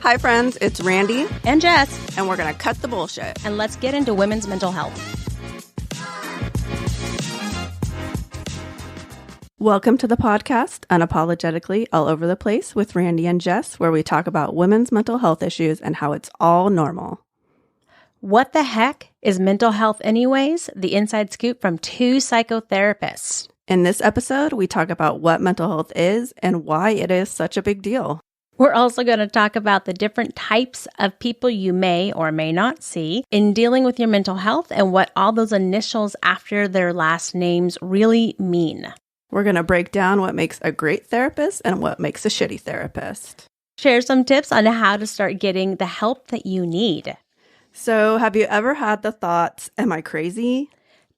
Hi, friends. It's Randy. And Jess. And we're going to cut the bullshit. And let's get into women's mental health. Welcome to the podcast, Unapologetically All Over the Place with Randy and Jess, where we talk about women's mental health issues and how it's all normal. What the heck is mental health anyways? The inside scoop from two psychotherapists. In this episode, we talk about what mental health is and why it is such a big deal. We're also going to talk about the different types of people you may or may not see in dealing with your mental health and what all those initials after their last names really mean. We're going to break down what makes a great therapist and what makes a shitty therapist. Share some tips on how to start getting the help that you need. So, have you ever had the thoughts, am I crazy?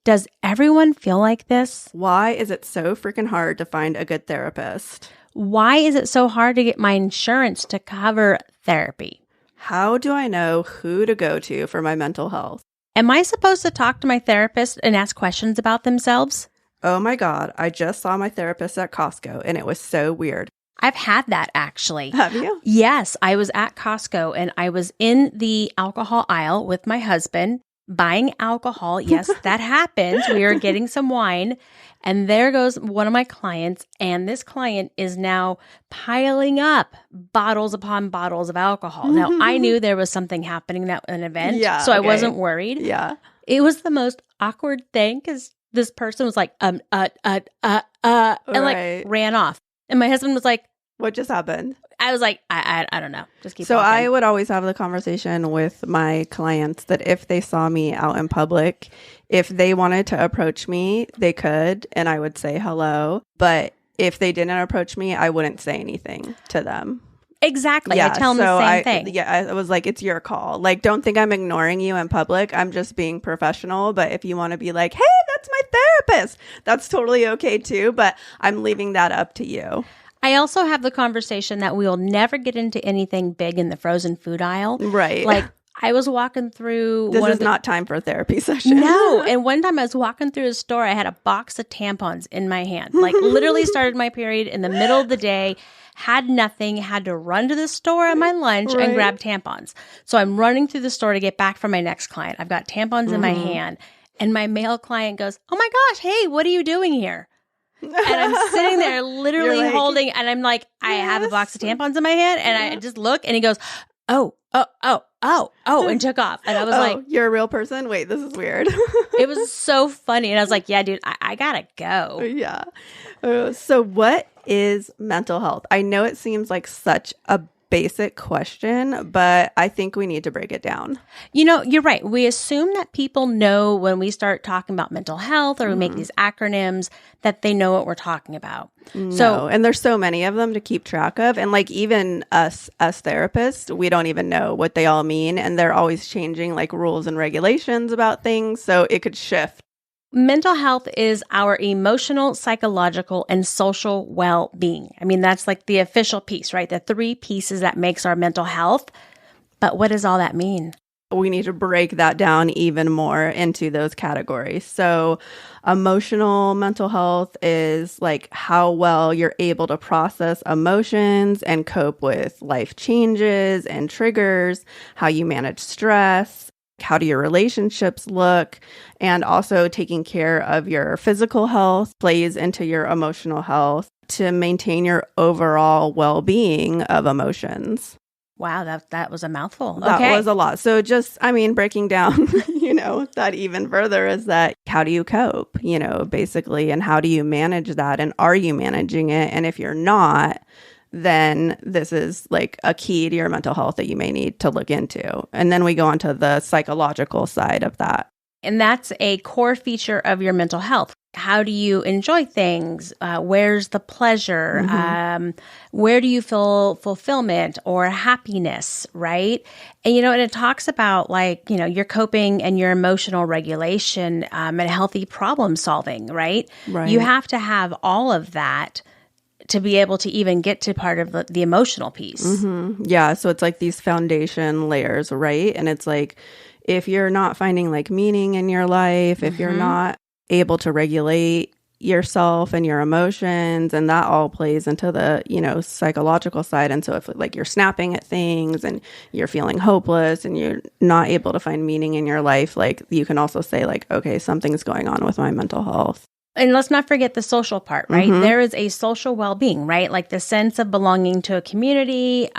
Does everyone feel like this? Why is it so freaking hard to find a good therapist? Why is it so hard to get my insurance to cover therapy? How do I know who to go to for my mental health? Am I supposed to talk to my therapist and ask questions about themselves? Oh my God, I just saw my therapist at Costco and it was so weird. I've had that actually. Have you? Yes, I was at Costco and I was in the alcohol aisle with my husband buying alcohol. Yes, that happens. We were getting some wine and there goes one of my clients, and this client is now piling up bottles upon bottles of alcohol. Now, I knew there was something happening at an event, so I wasn't worried. Yeah. It was the most awkward thing because this person was like, and like ran off. And my husband was like, what just happened? I was like, I don't know. Just keep So walking. I would always have the conversation with my clients that if they saw me out in public, if they wanted to approach me, they could, and I would say hello. But if they didn't approach me, I wouldn't say anything to them. Exactly. Yeah, I tell them the same thing. Yeah, I was like, it's your call. Like, don't think I'm ignoring you in public. I'm just being professional. But if you want to be like, hey, that's my therapist, that's totally okay too. But I'm leaving that up to you. I also have the conversation that we will never get into anything big in the frozen food aisle. Right. Like I was walking through. This is not time for a therapy session. No. And one time I was walking through a store. I had a box of tampons in my hand. Like literally started my period in the middle of the day. Had nothing, had to run to the store on my lunch and grab tampons. So I'm running through the store to get back from my next client. I've got tampons in my hand. And my male client goes, oh my gosh, hey, what are you doing here? And I'm sitting there literally holding, and I'm like, I have a box of tampons in my hand. And I just look, and he goes, oh, and took off. And I was like, you're a real person? Wait, this is weird. It was so funny. And I was like, yeah, dude, I gotta go. Yeah. So what is mental health? I know it seems like such a basic question, but I think we need to break it down. You know, you're right. We assume that people know when we start talking about mental health or we make these acronyms that they know what we're talking about. No, and there's so many of them to keep track of. And like even us therapists, we don't even know what they all mean. And they're always changing like rules and regulations about things. So it could shift. Mental health is our emotional, psychological, and social well-being. I mean, that's like the official piece, right? The three pieces that makes our mental health. But what does all that mean? We need to break that down even more into those categories. So emotional mental health is like how well you're able to process emotions and cope with life changes and triggers, how you manage stress. How do your relationships look? And also taking care of your physical health plays into your emotional health to maintain your overall well-being of emotions. Wow, that was a mouthful. That was a lot. So just, breaking down, that even further is that how do you cope, basically, and how do you manage that? And are you managing it? And if you're not, then this is like a key to your mental health that you may need to look into. And then we go on to the psychological side of that. And that's a core feature of your mental health. How do you enjoy things? Where's the pleasure? Where do you feel fulfillment or happiness, right? And, and it talks about like, your coping and your emotional regulation and healthy problem solving, right? You have to have all of that to be able to even get to part of the emotional piece. Yeah. So it's like these foundation layers, right? And it's like, if you're not finding like meaning in your life, if you're not able to regulate yourself and your emotions, and that all plays into the, psychological side. And so if like you're snapping at things and you're feeling hopeless and you're not able to find meaning in your life, like you can also say like, okay, something's going on with my mental health. And let's not forget the social part, right? There is a social well-being, right? Like the sense of belonging to a community,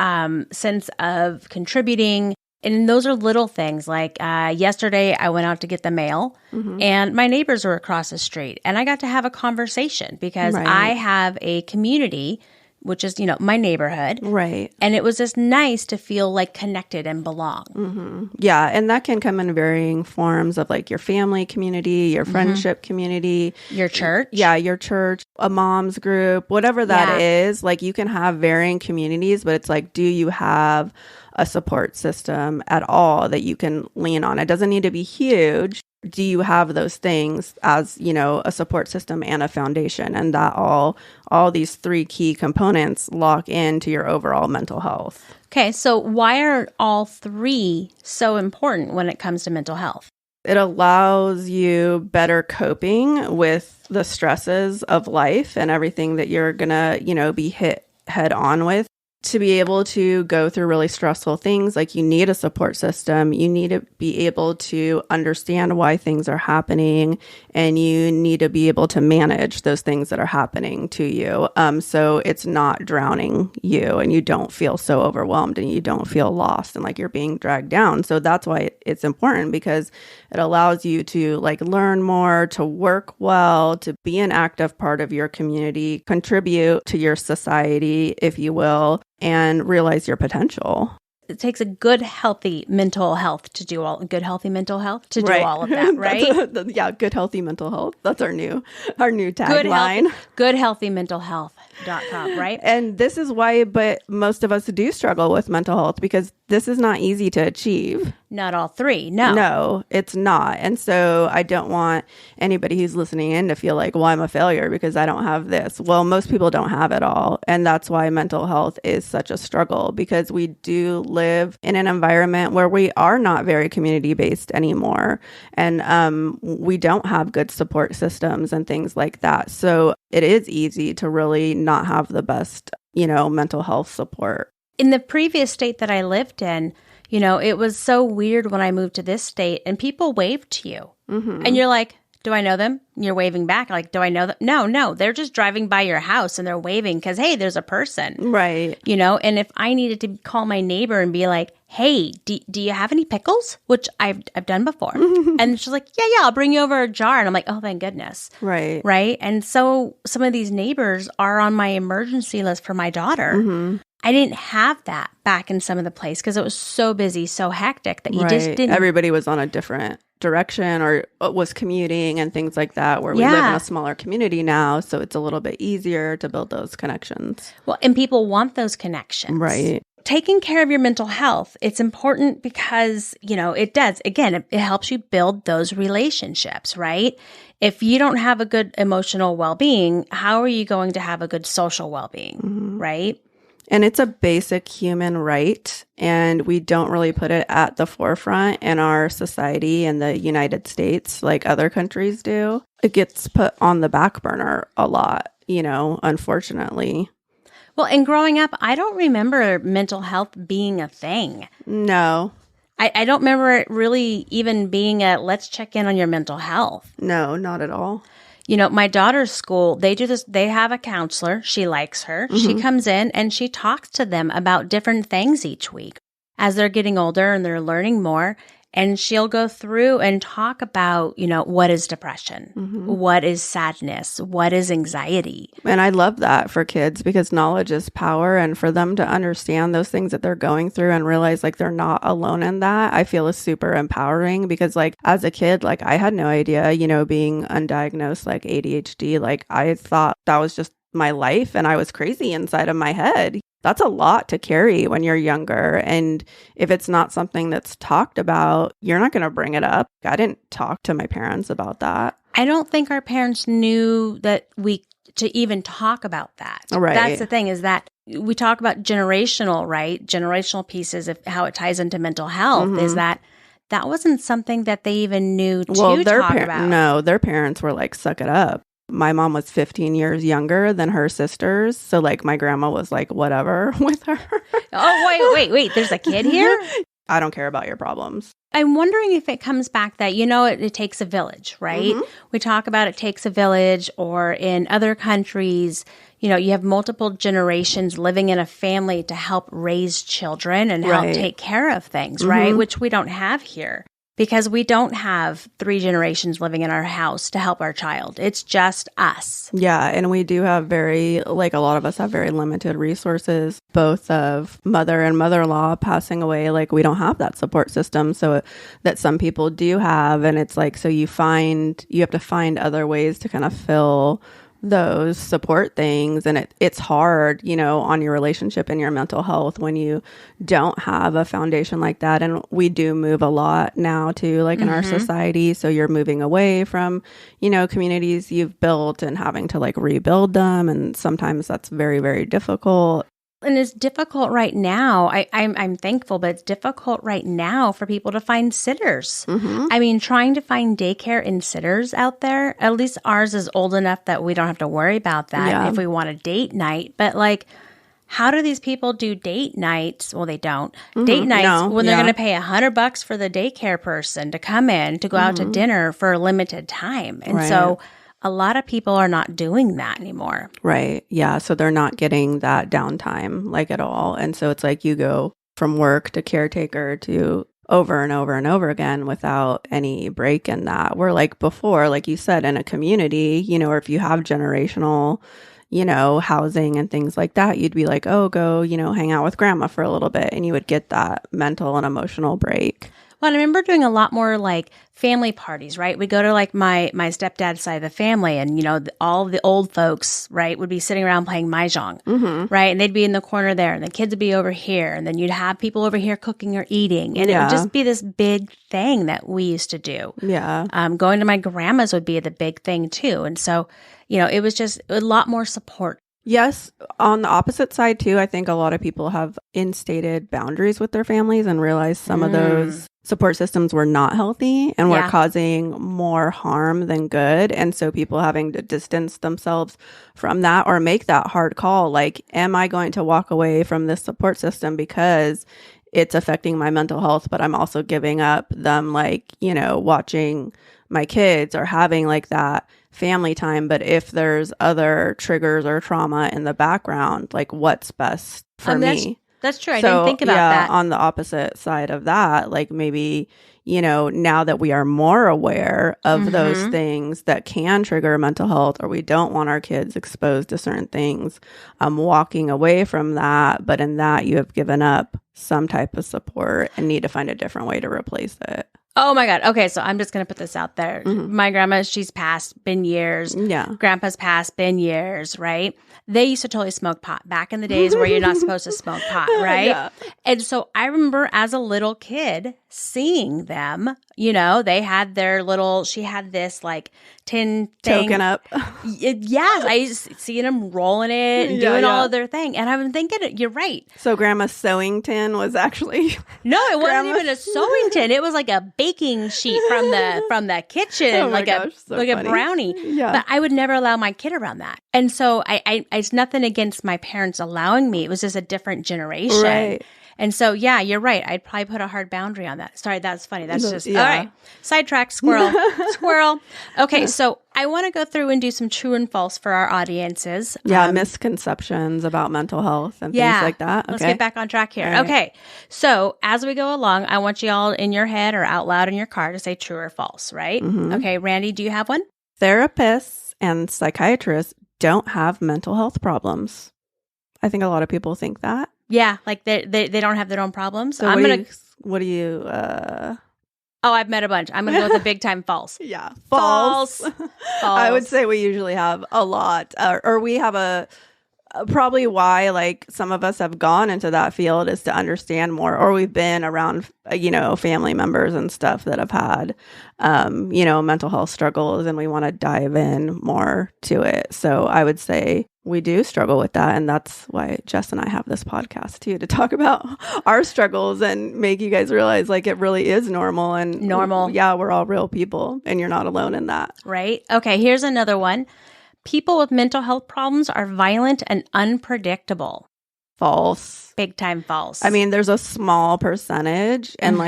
sense of contributing. And those are little things. Like yesterday, I went out to get the mail and my neighbors were across the street. And I got to have a conversation because I have a community, which is, my neighborhood. Right. And it was just nice to feel like connected and belong. Yeah. And that can come in varying forms of like your family community, your friendship community. Your church. Yeah. Your church, a mom's group, whatever that is. Like you can have varying communities, but it's like, do you have a support system at all that you can lean on? It doesn't need to be huge. Do you have those things as, a support system and a foundation? And that all these three key components lock into your overall mental health. Okay, so why are all three so important when it comes to mental health? It allows you better coping with the stresses of life and everything that you're going to, be hit head on with. To be able to go through really stressful things, like you need a support system, you need to be able to understand why things are happening, and you need to be able to manage those things that are happening to you. So it's not drowning you and you don't feel so overwhelmed and you don't feel lost and like you're being dragged down. So that's why it's important, because it allows you to like learn more, to work well, to be an active part of your community, contribute to your society, if you will, and realize your potential. It takes a good, healthy mental health to do all of that, right? Yeah, good, healthy mental health. That's our new tagline. Goodhealthymentalhealth.com, right? And this is why, but most of us do struggle with mental health because this is not easy to achieve. Not all three. No. No, it's not. And so I don't want anybody who's listening in to feel like, well, I'm a failure because I don't have this. Well, most people don't have it all. And that's why mental health is such a struggle, because we do live in an environment where we are not very community-based anymore. And we don't have good support systems and things like that. So it is easy to really not have the best, mental health support. In the previous state that I lived in, it was so weird when I moved to this state and people waved to you. And you're like, do I know them? And you're waving back. Like, do I know them? No. They're just driving by your house and they're waving because, hey, there's a person. Right. And if I needed to call my neighbor and be like, hey, do you have any pickles? Which I've done before. And she's like, yeah, I'll bring you over a jar. And I'm like, oh, thank goodness. Right. Right. And so some of these neighbors are on my emergency list for my daughter. I didn't have that back in some of the place because it was so busy, so hectic that you just didn't. Everybody was on a different direction or was commuting and things like that, where we live in a smaller community now. So it's a little bit easier to build those connections. Well, and people want those connections. Right. Taking care of your mental health, it's important because, it does. Again, it helps you build those relationships, right? If you don't have a good emotional well-being, how are you going to have a good social well-being, right? And it's a basic human right, and we don't really put it at the forefront in our society in the United States like other countries do. It gets put on the back burner a lot, unfortunately. Well, and growing up, I don't remember mental health being a thing. No. I don't remember it really even being let's check in on your mental health. No, not at all. My daughter's school, they do this. They have a counselor. She likes her. She comes in and she talks to them about different things each week as they're getting older and they're learning more. And she'll go through and talk about, what is depression? What is sadness? What is anxiety? And I love that for kids because knowledge is power. And for them to understand those things that they're going through and realize like they're not alone in that, I feel is super empowering because like as a kid, like I had no idea, being undiagnosed like ADHD, like I thought that was just my life and I was crazy inside of my head. That's a lot to carry when you're younger. And if it's not something that's talked about, you're not going to bring it up. I didn't talk to my parents about that. I don't think our parents knew that to even talk about that. Right. That's the thing is that we talk about generational, right? Generational pieces of how it ties into mental health is that wasn't something that they even knew to talk about. No, their parents were like, suck it up. My mom was 15 years younger than her sisters. So like my grandma was like, whatever with her. Oh, wait. There's a kid here? I don't care about your problems. I'm wondering if it comes back that, it takes a village, right? We talk about it takes a village, or in other countries, you have multiple generations living in a family to help raise children and help take care of things, right? Which we don't have here. Because we don't have 3 generations living in our house to help our child. It's just us. Yeah. And we do have a lot of us have very limited resources, both of mother and mother-in-law passing away. Like we don't have that support system. So that some people do have. And it's like, so you have to find other ways to kind of fill those support things. And it's hard, on your relationship and your mental health when you don't have a foundation like that. And we do move a lot now too, like in our society. So you're moving away from, communities you've built and having to like rebuild them. And sometimes that's very, very difficult. And it's difficult right now. I'm thankful, but it's difficult right now for people to find sitters. I mean, trying to find daycare and sitters out there, at least ours is old enough that we don't have to worry about that if we want a date night. But like, how do these people do date nights? Well, they don't. Date nights when they're going to pay $100 for the daycare person to come in to go out to dinner for a limited time. And so a lot of people are not doing that anymore. Right. Yeah. So they're not getting that downtime like at all. And so it's like you go from work to caretaker to over and over and over again without any break in that. Where like before, like you said, in a community, or if you have generational, housing and things like that, you'd be like, oh, go, hang out with grandma for a little bit. And you would get that mental and emotional break. Well, I remember doing a lot more like family parties, right? We go to like my stepdad's side of the family, and all the old folks, right, would be sitting around playing mahjong, right? And they'd be in the corner there, and the kids would be over here, and then you'd have people over here cooking or eating, and it would just be this big thing that we used to do. Yeah. Going to my grandma's would be the big thing too, and so it was just a lot more support. Yes. On the opposite side too, I think a lot of people have instated boundaries with their families and realized some of those support systems were not healthy and were causing more harm than good. And so people having to distance themselves from that or make that hard call. Like, am I going to walk away from this support system because it's affecting my mental health, but I'm also giving up them, like, watching my kids or having like that family time. But if there's other triggers or trauma in the background, like what's best for me? That's true. I didn't think about that. On the opposite side of that, like maybe, now that we are more aware of those things that can trigger mental health, or we don't want our kids exposed to certain things, walking away from that. But in that, you have given up some type of support and need to find a different way to replace it. Oh my God. Okay. So I'm just going to put this out there. My grandma, she's passed, been years. Yeah. Grandpa's passed, been years, right? They used to totally smoke pot back in the days where you're not supposed to smoke pot, right? Yeah. And so I remember as a little kid seeing them, they had their little, she had this like tin thing. Token up. Yes. I used to see them rolling it and doing all of their thing. And I'm thinking, you're right. So grandma's sewing tin was actually... No, it wasn't even a sewing tin. It was like a baking sheet from the kitchen, a brownie. Yeah. But I would never allow my kid around that. And so I it's nothing against my parents allowing me. It was just a different generation. Right. And so, yeah, you're right. I'd probably put a hard boundary on that. Sorry, that's funny. That's just, all right. Sidetrack, squirrel. Squirrel. Okay, so I want to go through and do some true and false for our audiences. Yeah, misconceptions about mental health and things like that. Okay. Let's get back on track here. Right. Okay, so as we go along, I want you all in your head or out loud in your car to say true or false, right? Okay, Randy, do you have one? Therapists and psychiatrists don't have mental health problems. I think a lot of people think that. Yeah, like they don't have their own problems. So what do you Oh, I've met a bunch. I'm going to go with a big time false. Yeah. False. I would say we usually have a lot, or we have probably why like some of us have gone into that field is to understand more, or we've been around, family members and stuff that have had, mental health struggles, and we want to dive in more to it. So I would say we do struggle with that. And that's why Jess and I have this podcast too, to talk about our struggles and make you guys realize like it really is normal and normal. Yeah, we're all real people and you're not alone in that. Right. Okay. Here's another one. People with mental health problems are violent and unpredictable. False. Big time false. I mean, there's a small percentage, and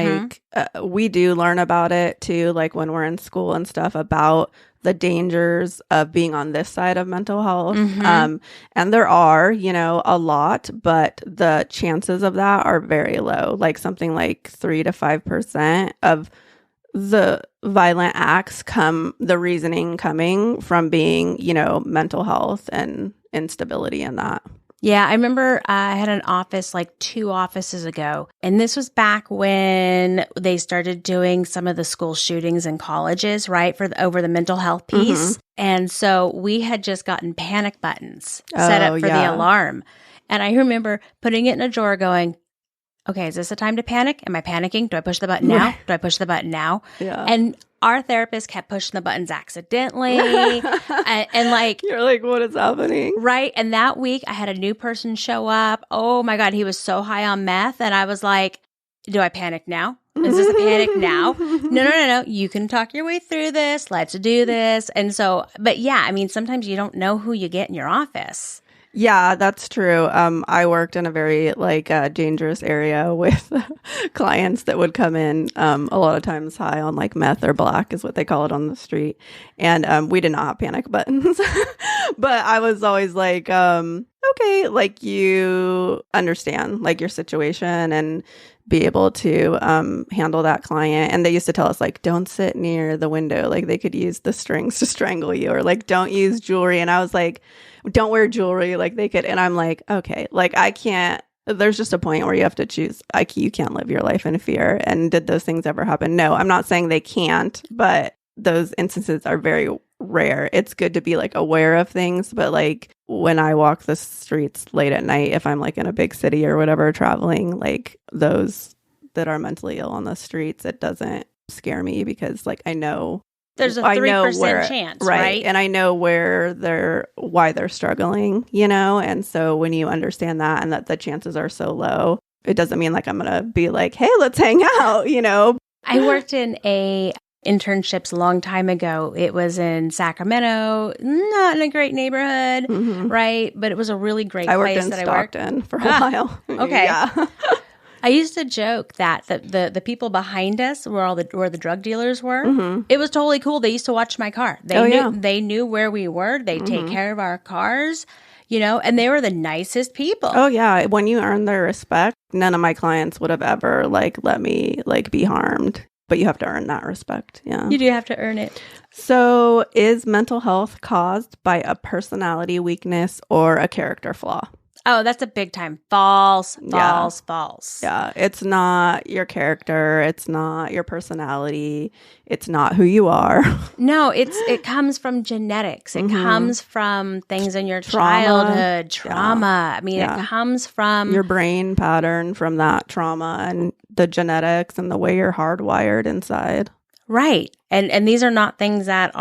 we do learn about it too, like when we're in school and stuff, about the dangers of being on this side of mental health. And there are, a lot, but the chances of that are very low, like something like 3 to 5% of the violent acts the reasoning coming from being, mental health and instability in that. Yeah, I remember I had an office like 2 offices ago, and this was back when they started doing some of the school shootings in colleges, right, over the mental health piece. And so we had just gotten panic buttons set up for the alarm. And I remember putting it in a drawer going, okay, is this a time to panic? Am I panicking? Do I push the button now? Do I push the button now? Yeah. And our therapist kept pushing the buttons accidentally. and like, you're like, what is happening? Right. And that week I had a new person show up. Oh my God. He was so high on meth. And I was like, do I panic now? Is this a panic now? No. You can talk your way through this. Let's do this. And so, but yeah, I mean, sometimes you don't know who you get in your office. Yeah, that's true. I worked in a very dangerous area with clients that would come in a lot of times high on like meth or black is what they call it on the street. And we did not have panic buttons. But I was always like, okay, like you understand like your situation and be able to handle that client. And they used to tell us like, don't sit near the window. Like they could use the strings to strangle you, or like, don't use jewelry. And I was like, don't wear jewelry, like they could. And I'm like, okay, like I can't, there's just a point where you have to choose, like you can't live your life in fear. And did those things ever happen? No, I'm not saying they can't, but those instances are very rare. It's good to be like aware of things, but like when I walk the streets late at night, if I'm like in a big city or whatever traveling, like those that are mentally ill on the streets, it doesn't scare me because like I know there's a 3% chance, right? And I know why they're struggling, And so when you understand that and that the chances are so low, it doesn't mean like I'm going to be like, hey, let's hang out, I worked in internships a long time ago. It was in Sacramento, not in a great neighborhood, right? But it was a really great place that I worked in for a while. Okay. Yeah. I used to joke that the people behind us where the drug dealers were. It was totally cool. They used to watch my car. They knew where we were. They take care of our cars, and they were the nicest people. Oh yeah. When you earn their respect, none of my clients would have ever let me be harmed. But you have to earn that respect. Yeah. You do have to earn it. So is mental health caused by a personality weakness or a character flaw? Oh, that's a big time. False. Yeah. It's not your character. It's not your personality. It's not who you are. No, it comes from genetics. It comes from things in your childhood, trauma. I mean, it comes from your brain pattern from that trauma and the genetics and the way you're hardwired inside. Right. And these are not things that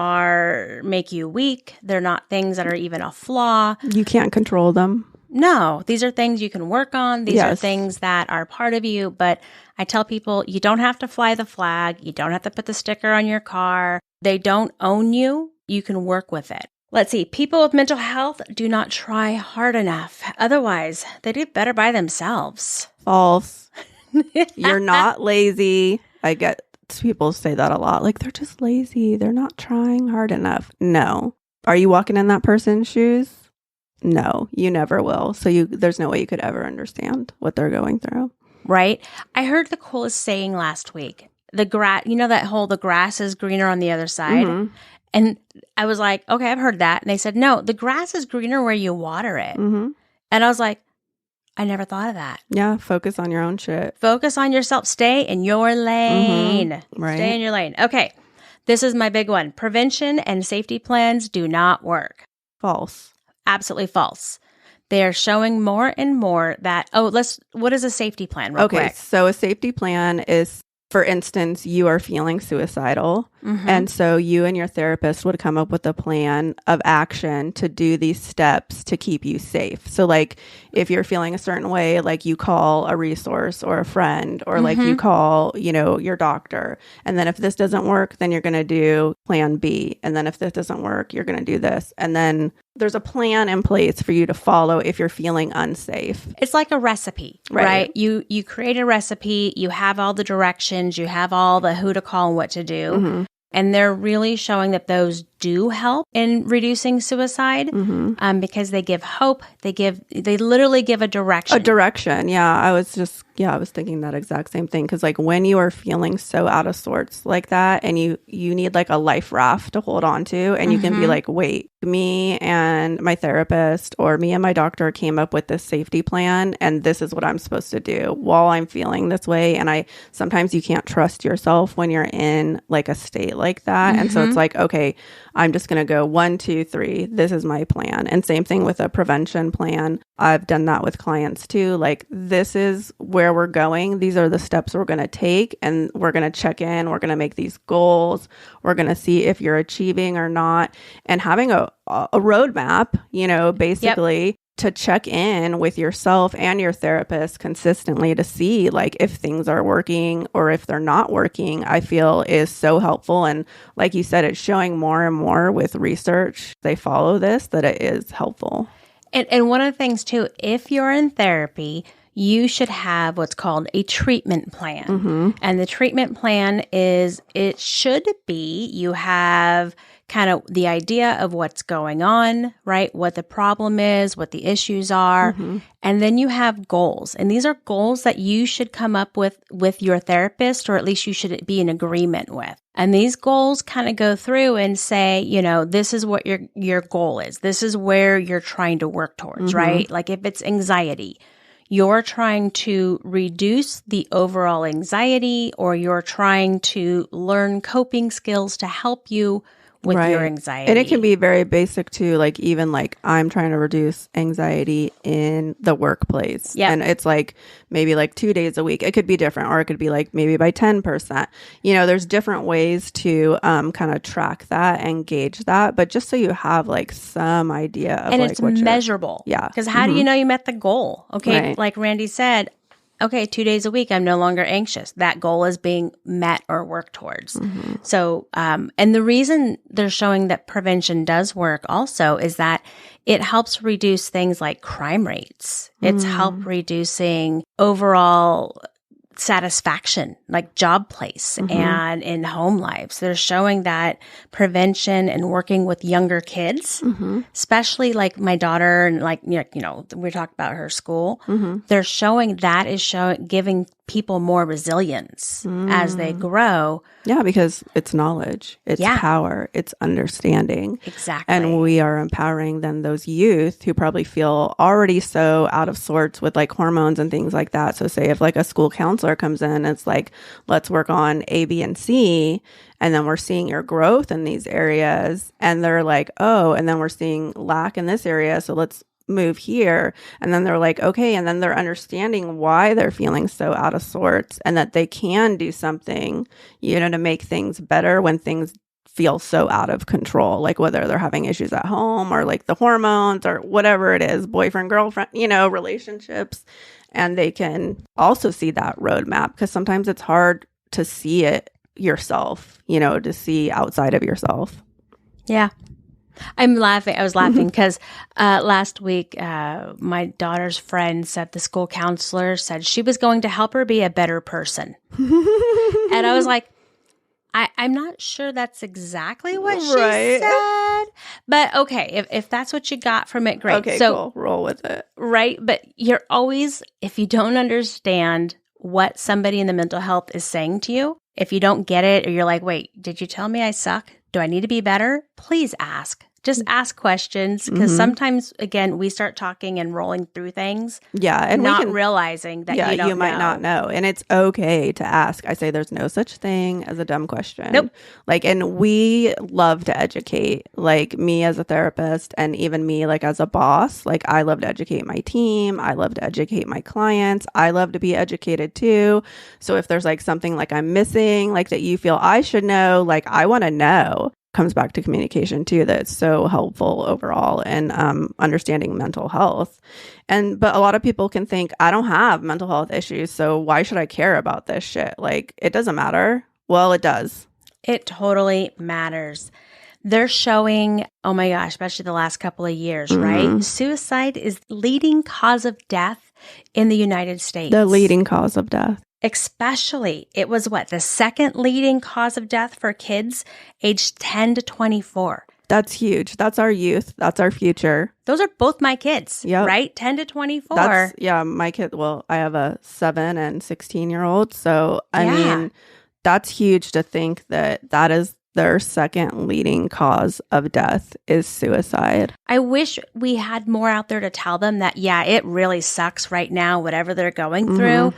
make you weak. They're not things that are even a flaw. You can't control them. No, these are things you can work on. These are things that are part of you. But I tell people, you don't have to fly the flag. You don't have to put the sticker on your car. They don't own you. You can work with it. Let's see. People with mental health do not try hard enough. Otherwise, they do better by themselves. False. You're not lazy. I get people say that a lot. Like, they're just lazy. They're not trying hard enough. No. Are you walking in that person's shoes? No, you never will. So there's no way you could ever understand what they're going through. Right. I heard the coolest saying last week. The grass is greener on the other side. And I was like, okay, I've heard that. And they said, no, the grass is greener where you water it. And I was like, I never thought of that. Yeah. Focus on your own shit. Focus on yourself. Stay in your lane. Right. Stay in your lane. Okay. This is my big one. Prevention and safety plans do not work. False. Absolutely false. They are showing more and more that, what is a safety plan real quick? So a safety plan is for instance, you are feeling suicidal. And so you and your therapist would come up with a plan of action to do these steps to keep you safe. So like if you're feeling a certain way, like you call a resource or a friend, or like you call, you know, your doctor. And then if this doesn't work, then you're going to do plan B. And then if this doesn't work, you're going to do this. And then there's a plan in place for you to follow if you're feeling unsafe. It's like a recipe, right? You create a recipe, you have all the directions, you have all the who to call and what to do. And they're really showing that those do help in reducing suicide because they give hope. They literally give a direction. A direction. Yeah. I was thinking that exact same thing. Cause like when you are feeling so out of sorts like that and you need like a life raft to hold on to, and you can be like, wait, me and my therapist or me and my doctor came up with this safety plan, and this is what I'm supposed to do while I'm feeling this way. And sometimes you can't trust yourself when you're in like a state like that. And so it's like, okay, I'm just going to go 1, 2, 3. This is my plan. And same thing with a prevention plan. I've done that with clients too. Like, this is where we're going. These are the steps we're going to take, and we're going to check in. We're going to make these goals. We're going to see if you're achieving or not. And having a roadmap, you know, basically to check in with yourself and your therapist consistently to see like if things are working or if they're not working, I feel is so helpful. And like you said, it's showing more and more with research. They follow this, that it is helpful. And one of the things too, if you're in therapy, you should have what's called a treatment plan. And the treatment plan it should be, you have kind of the idea of what's going on, right? What the problem is, what the issues are. And then you have goals. And these are goals that you should come up with your therapist, or at least you should be in agreement with. And these goals kind of go through and say, you know, this is what your goal is. This is where you're trying to work towards, right? Like if it's anxiety, you're trying to reduce the overall anxiety, or you're trying to learn coping skills to help you with your anxiety. And it can be very basic too, like even like I'm trying to reduce anxiety in the workplace. And it's like maybe like 2 days a week. It could be different, or it could be like maybe by 10%. You know, there's different ways to kind of track that and gauge that. But just so you have like some idea of and like it's measurable. Yeah. Because how do you know you met the goal? Okay. Like Randy said, okay, 2 days a week, I'm no longer anxious. That goal is being met or worked towards. So, and the reason they're showing that prevention does work also is that it helps reduce things like crime rates. It's helped reducing overall satisfaction, like job place and in home lives. They're showing that prevention and working with younger kids, especially like my daughter, and like, you know, we talked about her school. They're showing that is giving people more resilience as they grow. Yeah, because it's knowledge, it's power, it's understanding. Exactly. And we are empowering then those youth who probably feel already so out of sorts with like hormones and things like that. So say if like a school counselor comes in, it's like, let's work on A, B, and C. And then we're seeing your growth in these areas. And they're like, oh, and then we're seeing lack in this area. So let's move here. And then they're like, okay. And then they're understanding why they're feeling so out of sorts, and that they can do something, you know, to make things better when things feel so out of control, like whether they're having issues at home or like the hormones or whatever it is, boyfriend, girlfriend, you know, relationships. And they can also see that roadmap, because sometimes it's hard to see it yourself, you know, to see outside of yourself. Yeah. I'm laughing. I was laughing because last week, my daughter's friend said the school counselor said she was going to help her be a better person. And I was like, I'm not sure that's exactly what she said. But okay, if that's what you got from it, great. Okay, so, cool. Roll with it. Right. But you're always, if you don't understand what somebody in the mental health is saying to you, if you don't get it, or you're like, wait, did you tell me I suck? Do I need to be better? Please ask. Just ask questions because sometimes, again, we start talking and rolling through things. Yeah. And not realizing that you don't you might not know. And it's okay to ask. I say there's no such thing as a dumb question. Nope. Like, and we love to educate, like me as a therapist and even me like as a boss. Like I love to educate my team. I love to educate my clients. I love to be educated too. So if there's like something like I'm missing, like that you feel I should know, like I want to know. Comes back to communication too, that's so helpful overall in understanding mental health. But a lot of people can think, I don't have mental health issues, so why should I care about this shit? Like, it doesn't matter. Well, it does. It totally matters. They're showing, oh my gosh, especially the last couple of years, right? Suicide is leading cause of death in the United States. The leading cause of death. Especially, it was the second leading cause of death for kids aged 10 to 24. That's huge. That's our youth. That's our future. Those are both my kids, right? 10 to 24. My kid. Well, I have a 7 and 16-year-old. So, I mean, that's huge to think that is their second leading cause of death is suicide. I wish we had more out there to tell them that, it really sucks right now, whatever they're going through.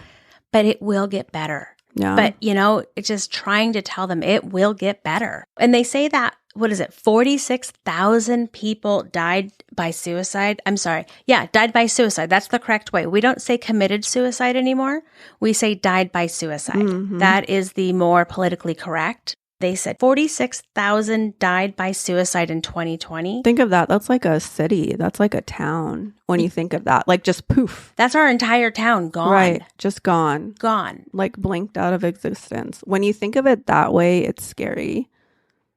But it will get better. Yeah. But, it's just trying to tell them it will get better. And they say that, 46,000 people died by suicide. I'm sorry. Yeah, died by suicide. That's the correct way. We don't say committed suicide anymore. We say died by suicide. That is the more politically correct. They said 46,000 died by suicide in 2020. Think of that. That's like a city. That's like a town when you think of that. Like just poof. That's our entire town gone. Right. Just gone. Gone. Like blinked out of existence. When you think of it that way, it's scary.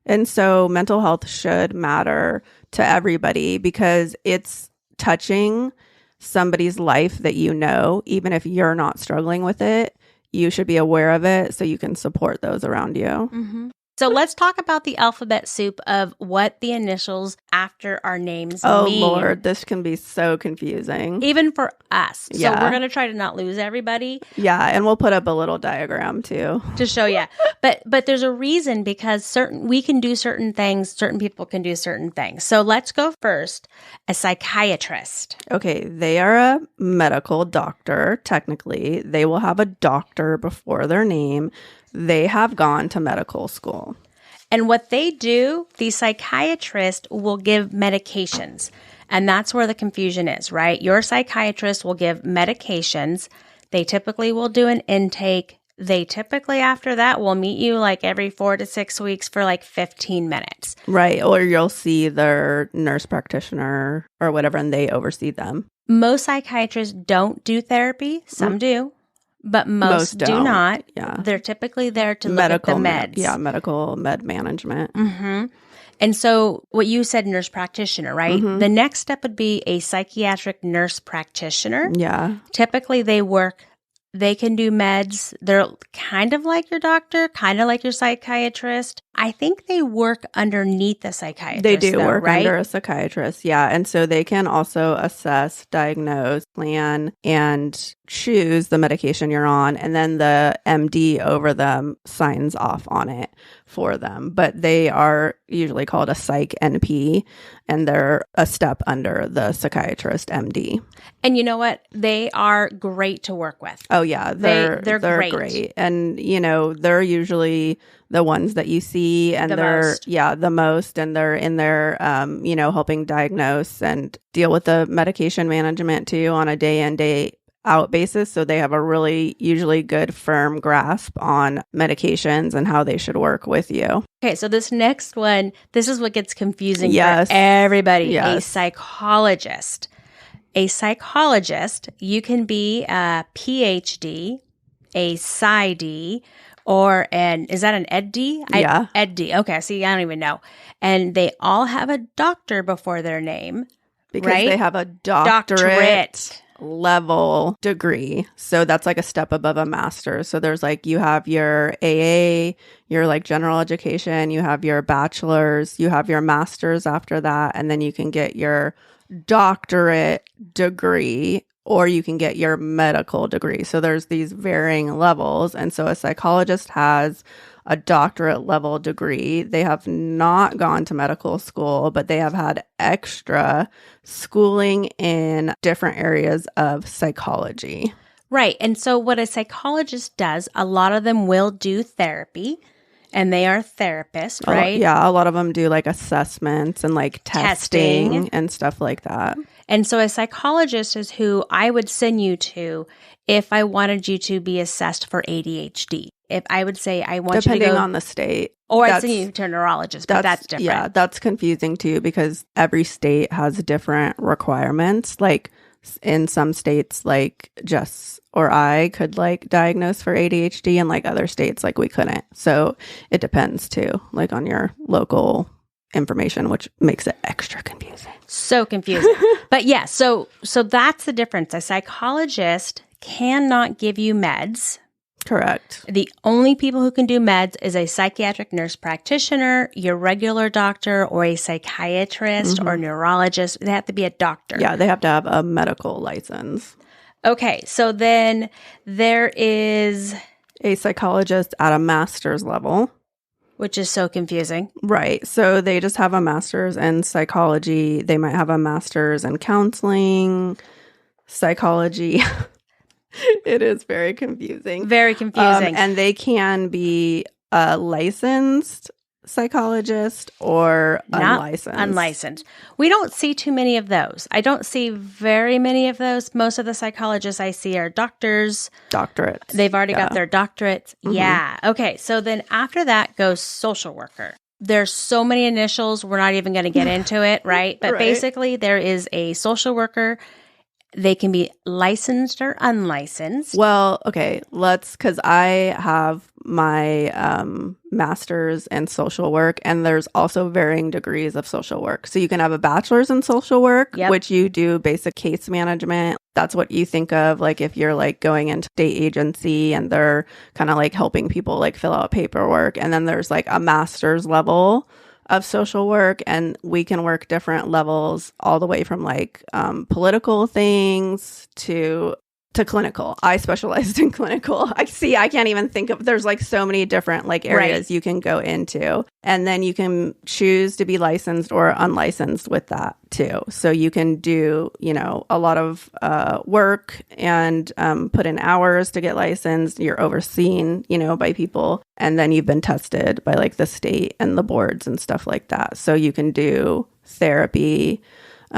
And so mental health should matter to everybody because it's touching somebody's life that you know, even if you're not struggling with it. You should be aware of it so you can support those around you. So let's talk about the alphabet soup of what the initials after our names mean. Oh, Lord, this can be so confusing. Even for us. Yeah. So we're going to try to not lose everybody. Yeah, and we'll put up a little diagram too. To show you. But there's a reason because we can do certain things, certain people can do certain things. So let's go first. A psychiatrist. Okay, they are a medical doctor, technically. They will have a doctor before their name. They have gone to medical school. And what they do, the psychiatrist will give medications. And that's where the confusion is, right? Your psychiatrist will give medications. They typically will do an intake. They typically, after that, will meet you like every 4 to 6 weeks for like 15 minutes. Right. Or you'll see their nurse practitioner or whatever, and they oversee them. Most psychiatrists don't do therapy. Some do. But most do not. Yeah. They're typically there to look at the meds. Medical med management. And so what you said, nurse practitioner, right? The next step would be a psychiatric nurse practitioner. Yeah. Typically they can do meds. They're kind of like your doctor, kind of like your psychiatrist. I think they work underneath a psychiatrist. They do work right? under a psychiatrist, yeah. And so they can also assess, diagnose, plan, and choose the medication you're on. And then the MD over them signs off on it for them. But they are usually called a psych NP, and they're a step under the psychiatrist MD. And you know what? They are great to work with. Oh, yeah. They're great. And, they're usually the ones that you see, and the most, and they're in there, helping diagnose and deal with the medication management too on a day in, day out basis. So they have a really usually good firm grasp on medications and how they should work with you. Okay. So this next one, this is what gets confusing for everybody. Yes. A psychologist. A psychologist, you can be a PhD, a PsyD, or is that an EdD? Yeah. EdD. Okay. See, I don't even know. And they all have a doctor before their name. Because right? they have a doctorate level degree. So that's like a step above a master's. So there's you have your AA, your general education, you have your bachelor's, you have your master's after that, and then you can get your doctorate degree or you can get your medical degree. So there's these varying levels. And so a psychologist has a doctorate level degree. They have not gone to medical school, but they have had extra schooling in different areas of psychology. Right. And so what a psychologist does, a lot of them will do therapy. And they are therapists, right? Yeah, a lot of them do like assessments and like testing and stuff like that. And so a psychologist is who I would send you to if I wanted you to be assessed for ADHD. If I would say I want you to go... Depending on the state. Or I'd send you to a neurologist, but that's different. Yeah, that's confusing too because every state has different requirements. Like in some states, like Jess or I could like diagnose for ADHD, and like other states, like we couldn't. So it depends too, like on your local information, which makes it extra confusing. So confusing. But yeah, so that's the difference. A psychologist cannot give you meds. Correct. The only people who can do meds is a psychiatric nurse practitioner, your regular doctor, or a psychiatrist or neurologist. They have to be a doctor. Yeah, they have to have a medical license. Okay, so then there is... a psychologist at a master's level. Which is so confusing. Right. So they just have a master's in psychology. They might have a master's in counseling, psychology. It is very confusing. Very confusing. And they can be a licensed psychologist or unlicensed. Unlicensed. We don't see too many of those. I don't see very many of those. Most of the psychologists I see are doctors. Doctorates. They've already got their doctorates. Yeah. Okay. So then after that goes social worker. There's so many initials. We're not even going to get into it, right? But basically there is a social worker. They can be licensed or unlicensed. Well, okay, because I have my master's in social work, and there's also varying degrees of social work. So you can have a bachelor's in social work, which you do basic case management. That's what you think of, like if you're like going into state agency and they're kind of like helping people like fill out paperwork. And then there's like a master's level of social work, and we can work different levels all the way from like political things to clinical. I specialized in clinical. I can't even think of, there's like so many different like areas you can go into, and then you can choose to be licensed or unlicensed with that too. So you can do, a lot of work and put in hours to get licensed. You're overseen, by people, and then you've been tested by like the state and the boards and stuff like that. So you can do therapy,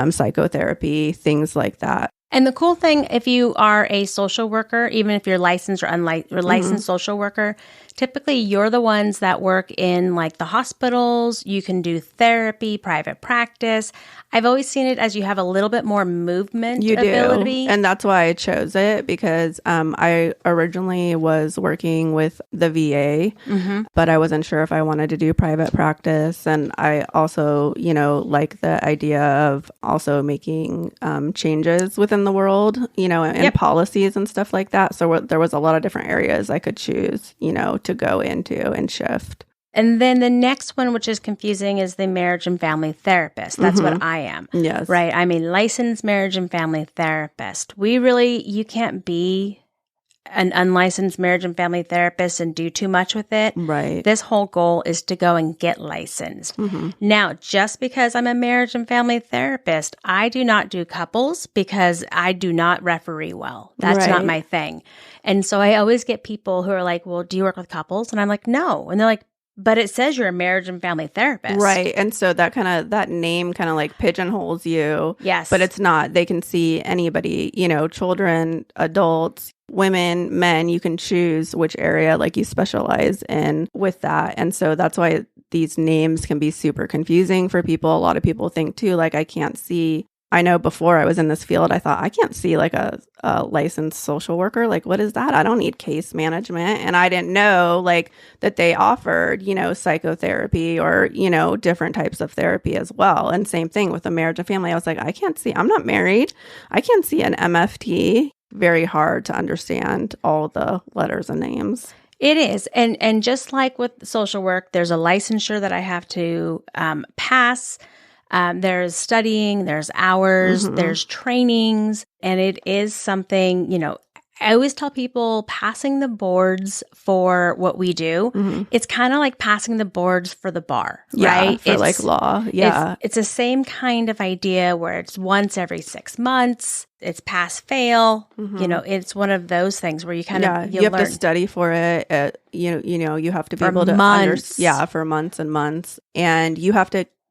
psychotherapy, things like that. And the cool thing, if you are a social worker, even if you're licensed or licensed social worker, typically you're the ones that work in like the hospitals. You can do therapy, private practice. I've always seen it as you have a little bit more movement ability. And that's why I chose it, because I originally was working with the VA, but I wasn't sure if I wanted to do private practice. And I also, like the idea of also making changes within the world, and policies and stuff like that. So there was a lot of different areas I could choose, to go into and shift. And then the next one, which is confusing, is the marriage and family therapist. That's what I am. Yes. Right? I'm a licensed marriage and family therapist. You can't be an unlicensed marriage and family therapist and do too much with it. Right. This whole goal is to go and get licensed. Now, just because I'm a marriage and family therapist, I do not do couples because I do not referee well. That's not my thing. And so I always get people who are like, well, do you work with couples? And I'm like, no. And they're like, but it says you're a marriage and family therapist. Right. And so that name kind of like pigeonholes you. Yes. But it's not. They can see anybody, children, adults, women, men. You can choose which area like you specialize in with that. And so that's why these names can be super confusing for people. A lot of people think too, like I know before I was in this field, I thought I can't see like a licensed social worker. Like, what is that? I don't need case management. And I didn't know like that they offered, psychotherapy or, different types of therapy as well. And same thing with the marriage and family. I was like, I'm not married. I can't see an MFT. Very hard to understand all the letters and names. It is. And just like with social work, there's a licensure that I have to pass. There's studying, there's hours, there's trainings, and it is something, I always tell people passing the boards for what we do, it's kind of like passing the boards for the bar, right? For like law. Yeah. It's the same kind of idea where it's once every 6 months. It's pass fail. It's one of those things where you kind of you have to study for it. You have to be able to months. For months and months, and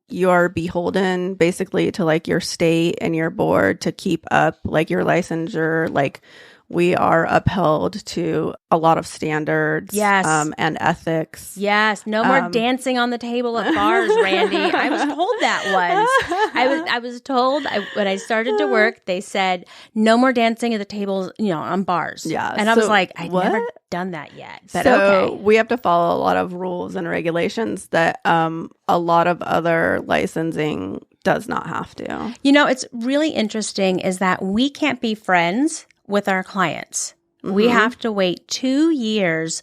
you're beholden basically to like your state and your board to keep up like your licensure. Like we are upheld to a lot of standards, and ethics. Yes, no more dancing on the table at bars, Randy. I was told that once. I was told when I started to work, they said no more dancing at the tables, on bars. Yeah, and I was like, I've never done that yet. But so we have to follow a lot of rules and regulations that a lot of other licensing does not have to. It's really interesting is that we can't be friends with our clients. We have to wait 2 years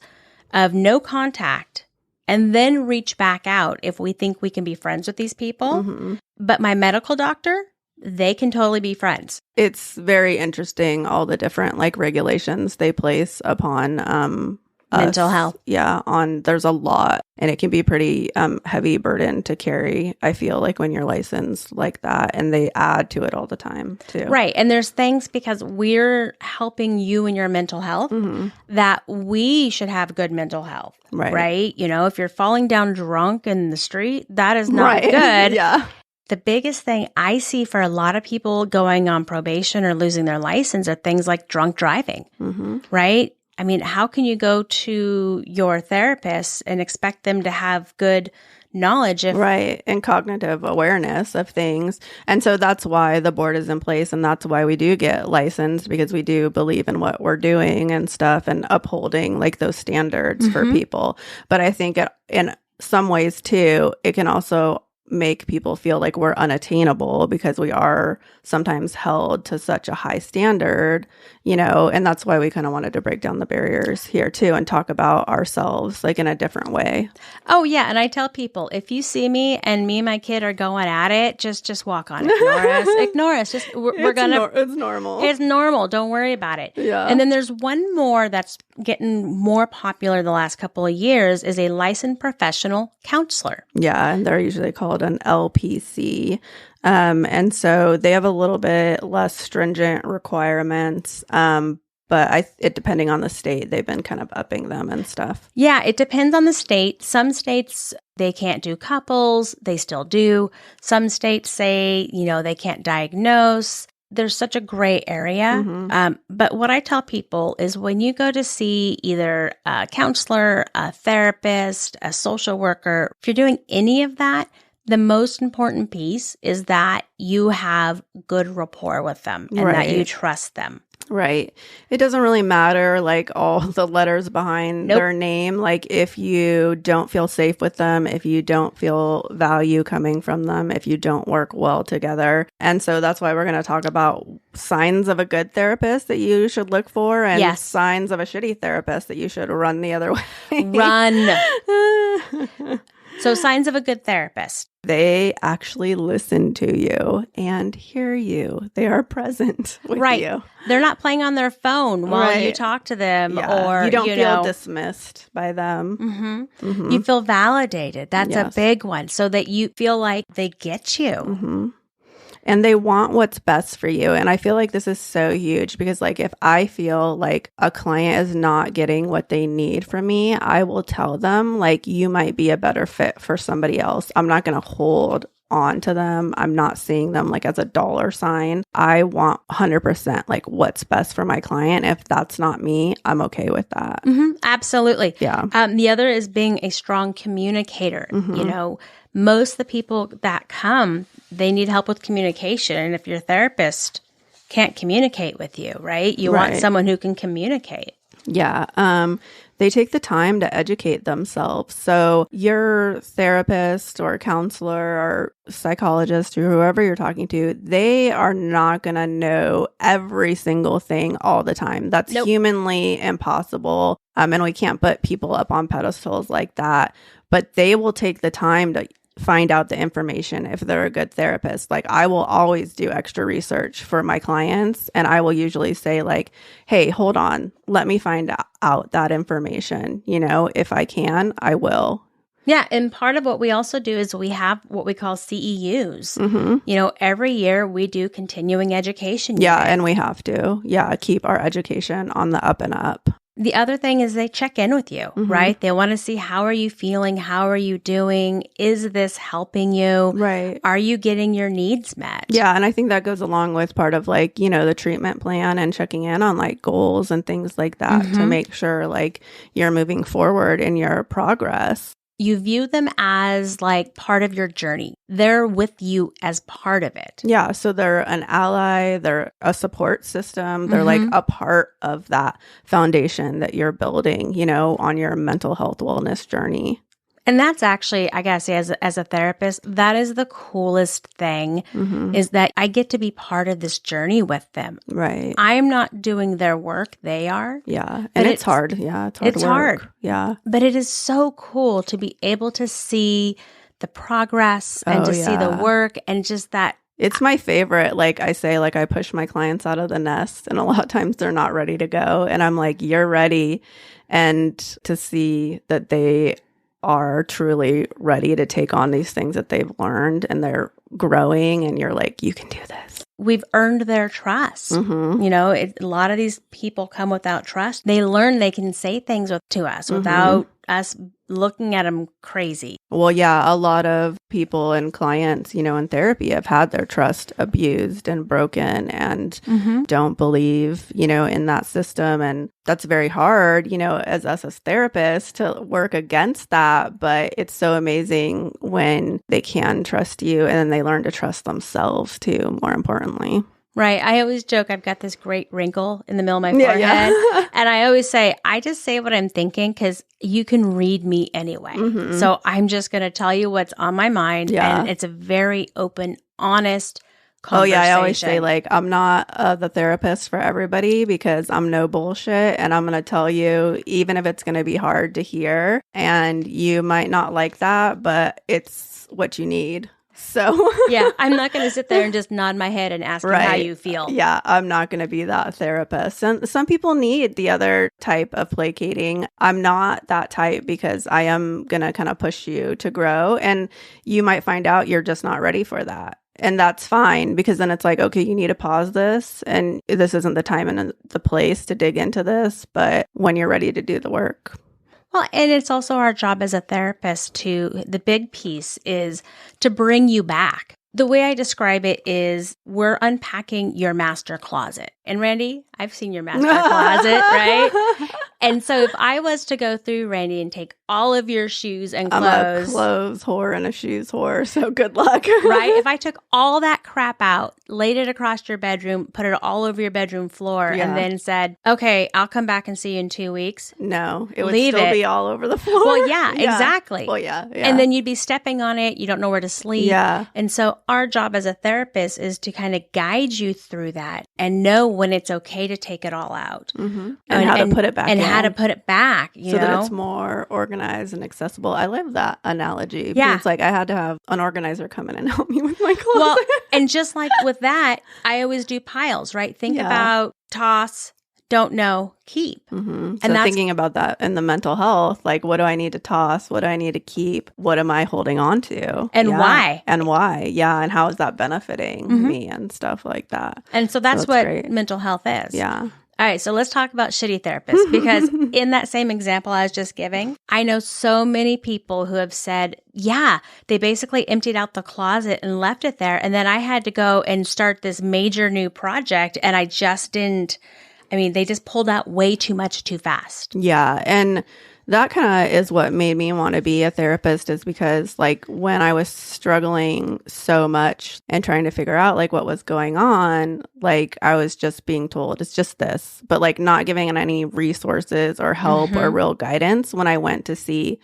of no contact and then reach back out if we think we can be friends with these people. But my medical doctor, they can totally be friends. It's very interesting, all the different like regulations they place upon mental health. Yeah, there's a lot, and it can be pretty heavy burden to carry, I feel like, when you're licensed like that, and they add to it all the time too. Right. And there's things because we're helping you in your mental health that we should have good mental health. Right. If you're falling down drunk in the street, that is not good. Yeah. The biggest thing I see for a lot of people going on probation or losing their license are things like drunk driving, right? I mean, how can you go to your therapist and expect them to have good knowledge? And cognitive awareness of things. And so that's why the board is in place, and that's why we do get licensed, because we do believe in what we're doing and stuff and upholding like those standards for people. But I think in some ways too, it can also make people feel like we're unattainable because we are sometimes held to such a high standard, and that's why we kind of wanted to break down the barriers here too and talk about ourselves like in a different way. Oh yeah. And I tell people, if you see me and me and my kid are going at it, just walk on. Ignore us. Just it's normal. It's normal. Don't worry about it. Yeah. And then there's one more that's getting more popular the last couple of years is a licensed professional counselor. Yeah. And they're usually called an LPC. And so they have a little bit less stringent requirements. But it depending on the state, they've been kind of upping them and stuff. Yeah, it depends on the state. Some states, they can't do couples. They still do. Some states say, they can't diagnose. There's such a gray area. But what I tell people is when you go to see either a counselor, a therapist, a social worker, if you're doing any of that, the most important piece is that you have good rapport with them and that you trust them. Right. It doesn't really matter like all the letters behind their name. Like if you don't feel safe with them, if you don't feel value coming from them, if you don't work well together. And so that's why we're going to talk about signs of a good therapist that you should look for and signs of a shitty therapist that you should run the other way. Run. So signs of a good therapist. They actually listen to you and hear you. They are present with you. They're not playing on their phone while you talk to them, or you don't feel dismissed by them. You feel validated. That's a big one, so that you feel like they get you. And they want what's best for you. And I feel like this is so huge because like if I feel like a client is not getting what they need from me, I will tell them like you might be a better fit for somebody else. I'm not going to hold on to them. I'm not seeing them like as a dollar sign. I want 100% like what's best for my client. If that's not me, I'm okay with that. Absolutely. Yeah. The other is being a strong communicator. Most of the people that come, they need help with communication. And if your therapist can't communicate with you, right? You want someone who can communicate. Yeah. They take the time to educate themselves. So your therapist or counselor or psychologist or whoever you're talking to, they are not going to know every single thing all the time. That's humanly impossible. And we can't put people up on pedestals like that. But they will take the time to find out the information if they're a good therapist. Like I will always do extra research for my clients, and I will usually say like, hey, hold on, let me find out that information. You know, if I can, I will. Yeah. And part of what we also do is we have what we call CEUs. You know, every year we do continuing education. Yeah. And we have to, keep our education on the up and up. The other thing is they check in with you, right? They want to see, how are you feeling? How are you doing? Is this helping you? Right. Are you getting your needs met? Yeah. And I think that goes along with part of like, you know, the treatment plan and checking in on like goals and things like that to make sure like you're moving forward in your progress. You view them as like part of your journey. They're with you as part of it. Yeah. So they're an ally, they're a support system. They're like a part of that foundation that you're building, you know, on your mental health wellness journey. And that's actually, I gotta say, as a therapist, that is the coolest thing, is that I get to be part of this journey with them. Right. I'm not doing their work. They are. Yeah. And it's hard. Yeah. It's hard. It's hard. Yeah. But it is so cool to be able to see the progress and to see the work and just that. It's my favorite. Like I say, like I push my clients out of the nest, and a lot of times they're not ready to go. And I'm like, you're ready. And to see that they are truly ready to take on these things that they've learned and they're growing, and you're like, you can do this. We've earned their trust. You know, a lot of these people come without trust. They learn they can say things to us without us looking at them crazy. Well, yeah, a lot of people and clients, you know, in therapy have had their trust abused and broken and don't believe, you know, in that system. And that's very hard, you know, as us as therapists to work against that. But it's so amazing when they can trust you and then they learn to trust themselves too, more importantly. Right. I always joke I've got this great wrinkle in the middle of my forehead. And I always say, I just say what I'm thinking because you can read me anyway. So I'm just going to tell you what's on my mind. And it's a very open, honest conversation. I always say like, I'm not the therapist for everybody because I'm no bullshit. And I'm going to tell you, even if it's going to be hard to hear and you might not like that, but it's what you need. So yeah, I'm not going to sit there and just nod my head and ask you how you feel. Yeah, I'm not going to be that therapist. And some people need the other type of placating. I'm not that type because I am going to kind of push you to grow. And you might find out you're just not ready for that. And that's fine because then it's like, okay, you need to pause this. And this isn't the time and the place to dig into this. But when you're ready to do the work. Well, and it's also our job as a therapist the big piece is to bring you back. The way I describe it is we're unpacking your master closet. And Randy, I've seen your master closet, right? And so if I was to go through, Randy, and take all of your shoes and clothes. I'm a clothes whore and a shoes whore, so good luck. Right? If I took all that crap out, laid it across your bedroom, put it all over your bedroom floor, and then said, okay, I'll come back and see you in 2 weeks. No, it would still be all over the floor. Well, yeah, exactly. Well, yeah. And then you'd be stepping on it. You don't know where to sleep. Yeah. And so our job as a therapist is to kind of guide you through that and know when it's okay to take it all out. And how to put it back and in. how to put it back, you know? that it's more organized and accessible. I love that analogy. Yeah. It's like I had to have an organizer come in and help me with my closet. Well, and just like with that, I always do piles, right? Think about toss, don't know, keep. And so thinking about that in the mental health, like what do I need to toss? What do I need to keep? What am I holding on to? And why? And why? Yeah. And how is that benefiting me and stuff like that? And so that's what great. mental health is. Yeah. All right, so let's talk about shitty therapists because in that same example I was just giving, I know so many people who have said, yeah, they basically emptied out the closet and left it there. And then I had to go and start this major new project and I just didn't. I mean, they just pulled out way too much too fast. Yeah. And that kind of is what made me want to be a therapist is because like when I was struggling so much and trying to figure out like what was going on, like I was just being told it's just this, but like not giving it any resources or help or real guidance when I went to see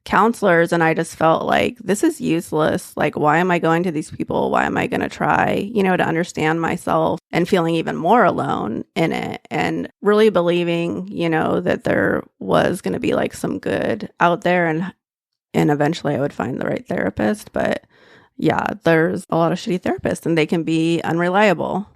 counselors. And I just felt like this is useless. Like, why am I going to these people? Why am I going to try, you know, to understand myself and feeling even more alone in it and really believing, you know, that there was going to be like some good out there and and eventually I would find the right therapist. But yeah, there's a lot of shitty therapists and they can be unreliable.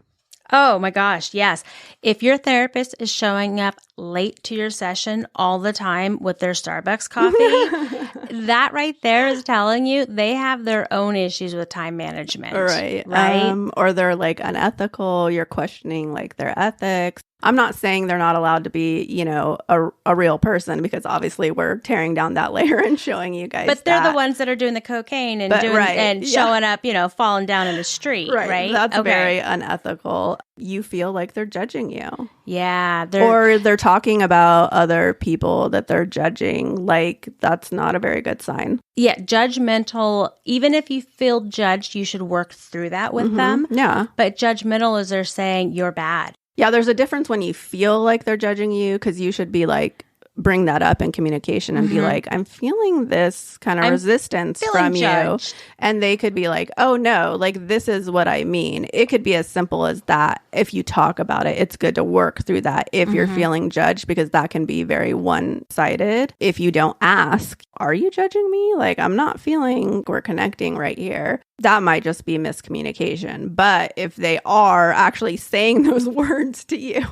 Oh my gosh, yes. If your therapist is showing up late to your session all the time with their Starbucks coffee, that right there is telling you they have their own issues with time management. Right. Right? Or they're like unethical. You're questioning like their ethics. I'm not saying they're not allowed to be, you know, a real person, because obviously we're tearing down that layer and showing you guys. But they're the ones that are doing the cocaine and showing up, you know, falling down in the street, right? That's very unethical. You feel like they're judging you. Yeah. Or they're talking about other people that they're judging. Like, that's not a very good sign. Yeah. Judgmental. Even if you feel judged, you should work through that with them. Yeah. But judgmental is they're saying you're bad. Yeah, there's a difference when you feel like they're judging you, because you should be like, bring that up in communication and be like, I'm feeling this kind of resistance from judged. you. And they could be like, oh no, like this is what I mean. It could be as simple as that. If you talk about it, it's good to work through that if you're feeling judged, because that can be very one-sided. If you don't ask, are you judging me? Like, I'm not feeling we're connecting right here. That might just be miscommunication. But if they are actually saying those words to you,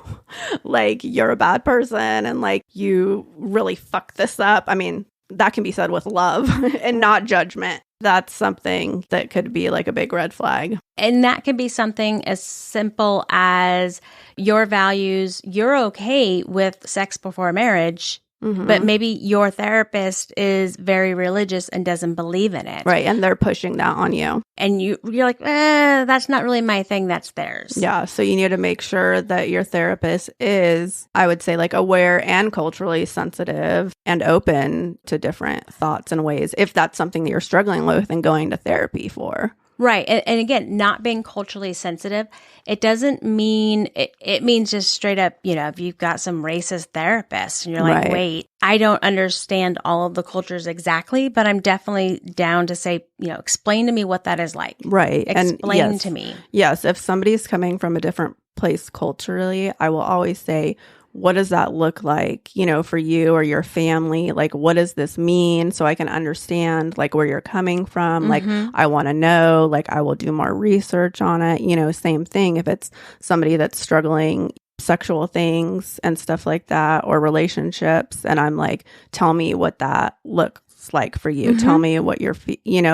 like you're a bad person and like you really fuck this up, I mean, that can be said with love and not judgment. That's something that could be like a big red flag. And that can be something as simple as your values. You're okay with sex before marriage, but maybe your therapist is very religious and doesn't believe in it. Right. And they're pushing that on you. And you're like, that's not really my thing. That's theirs. Yeah. So you need to make sure that your therapist is, I would say, like aware and culturally sensitive and open to different thoughts and ways, if that's something that you're struggling with and going to therapy for. Right. And again, not being culturally sensitive, it doesn't mean, it means just straight up, you know, if you've got some racist therapists and you're like, wait, I don't understand all of the cultures exactly, but I'm definitely down to say, you know, explain to me what that is like. Right. Explain to me. Yes. If somebody's coming from a different place culturally, I will always say, what does that look like, you know, for you or your family? Like, what does this mean? So I can understand like where you're coming from. Like, I want to know, like, I will do more research on it. You know, same thing. If it's somebody that's struggling sexual things and stuff like that, or relationships, and I'm like, tell me what that looks like for you. Tell me what you're,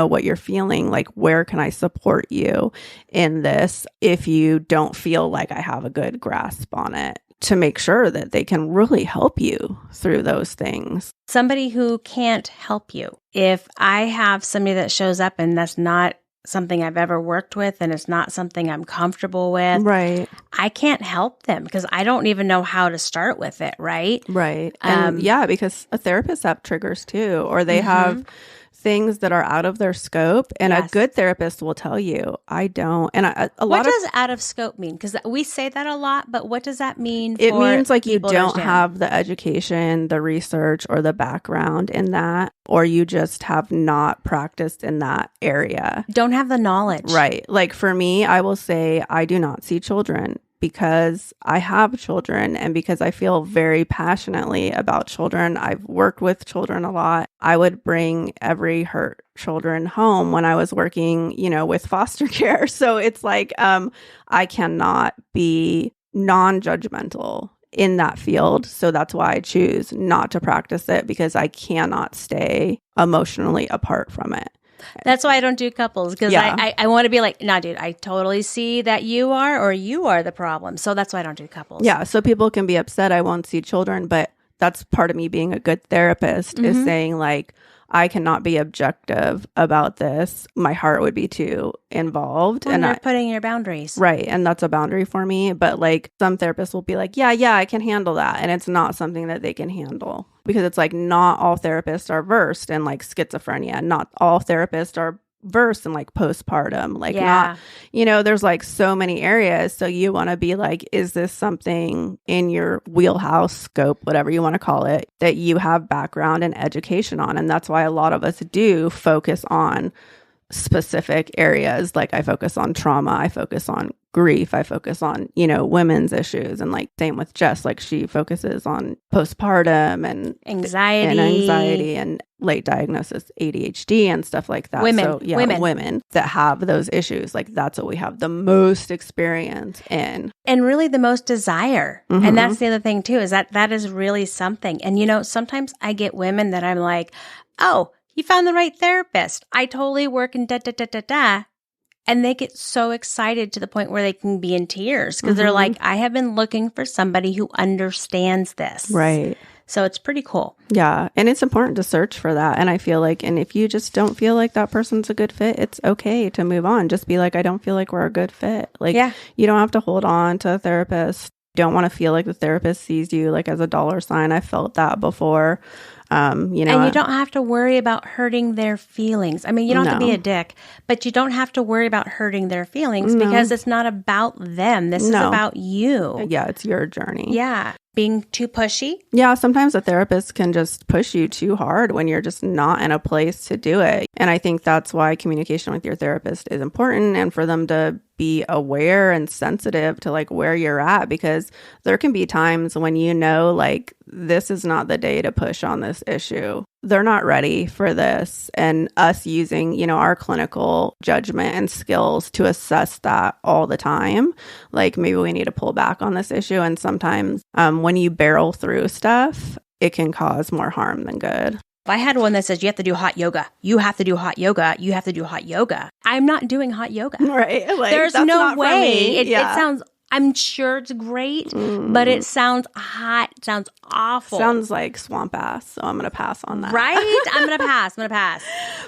what you're feeling. Like, where can I support you in this if you don't feel like I have a good grasp on it? To make sure that they can really help you through those things. Somebody who can't help you. If I have somebody that shows up and that's not something I've ever worked with and it's not something I'm comfortable with, right? I can't help them because I don't even know how to start with it, right? Right. And because a therapist have triggers too, or they have things that are out of their scope, and a good therapist will tell you, I don't. And what does out of scope mean? Because we say that a lot, but what does that mean? It means like you don't have the education, the research, or the background in that, or you just have not practiced in that area. Don't have the knowledge. Right. Like for me, I will say I do not see children, because I have children and because I feel very passionately about children. I've worked with children a lot. I would bring every hurt children home when I was working, with foster care. So it's like, I cannot be non-judgmental in that field. So that's why I choose not to practice it, because I cannot stay emotionally apart from it. That's why I don't do couples, because I want to be like, nah, dude, I totally see that you are the problem. So that's why I don't do couples. Yeah. So people can be upset I won't see children, but that's part of me being a good therapist is saying like, I cannot be objective about this. My heart would be too involved. And you're putting your boundaries. Right. And that's a boundary for me. But like some therapists will be like, yeah, I can handle that. And it's not something that they can handle, because it's like not all therapists are versed in like schizophrenia. Not all therapists are versed in like postpartum, like not, there's like so many areas. So you want to be like, is this something in your wheelhouse, scope, whatever you want to call it, that you have background and education on? And that's why a lot of us do focus on specific areas. Like I focus on trauma, I focus on grief, I focus on, women's issues. And like same with Jess, like she focuses on postpartum and anxiety and late diagnosis ADHD and stuff like that. Women that have those issues, like that's what we have the most experience in. And really the most desire. Mm-hmm. And that's the other thing too, is that is really something. And sometimes I get women that I'm like, oh, you found the right therapist. I totally work in da-da-da-da-da. And they get so excited to the point where they can be in tears because they're like, I have been looking for somebody who understands this. Right. So it's pretty cool. Yeah. And it's important to search for that. And I feel like, and if you just don't feel like that person's a good fit, it's okay to move on. Just be like, I don't feel like we're a good fit. Like, you don't have to hold on to a therapist. Don't want to feel like the therapist sees you like as a dollar sign. I felt that before. And you don't have to worry about hurting their feelings. I mean, you don't have to be a dick, but you don't have to worry about hurting their feelings because it's not about them. This is about you. Yeah, it's your journey. Yeah. Being too pushy. Yeah, sometimes a therapist can just push you too hard when you're just not in a place to do it. And I think that's why communication with your therapist is important, and for them to be aware and sensitive to like where you're at, because there can be times when like this is not the day to push on this issue. They're not ready for this, and us using, our clinical judgment and skills to assess that all the time. Like maybe we need to pull back on this issue. And sometimes when you barrel through stuff, it can cause more harm than good. I had one that says you have to do hot yoga. You have to do hot yoga. You have to do hot yoga. I'm not doing hot yoga. Right. Like, there's no way. It sounds, I'm sure it's great, but it sounds hot. It sounds awful. Sounds like swamp ass. So I'm going to pass on that. Right? I'm going to pass.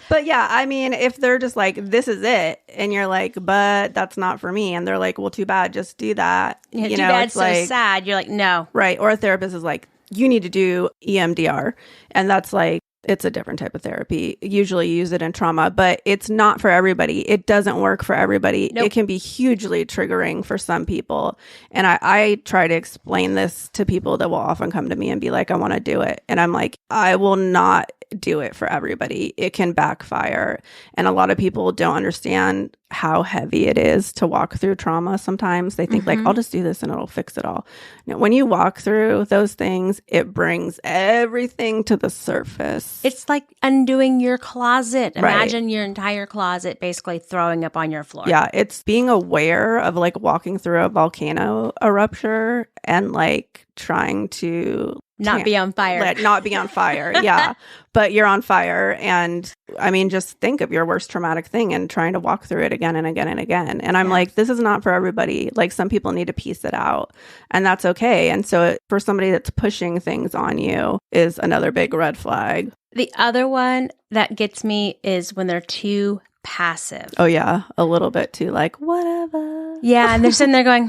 But yeah, I mean, if they're just like, this is it. And you're like, but that's not for me. And they're like, well, too bad. Just do that. Yeah, too bad. It's so sad. You're like, no. Right. Or a therapist is like, you need to do EMDR. And that's like, it's a different type of therapy. Usually you use it in trauma, but it's not for everybody. It doesn't work for everybody. Nope. It can be hugely triggering for some people. And I try to explain this to people that will often come to me and be like, I want to do it. And I'm like, I will not do it for everybody. It can backfire. And a lot of people don't understand how heavy it is to walk through trauma. Sometimes they think like, I'll just do this and it'll fix it all. Now, when you walk through those things, it brings everything to the surface. It's like undoing your closet. Imagine your entire closet basically throwing up on your floor. Yeah. It's being aware of like walking through a volcano eruption and like trying to not be on fire. Not be on fire. Yeah. But you're on fire. And I mean, just think of your worst traumatic thing and trying to walk through it again and again and again. And I'm like, this is not for everybody. Like some people need to piece it out, and that's okay. And so for somebody that's pushing things on you is another big red flag. The other one that gets me is when they're too passive. Oh yeah. A little bit too like, whatever. Yeah. And they're sitting there going,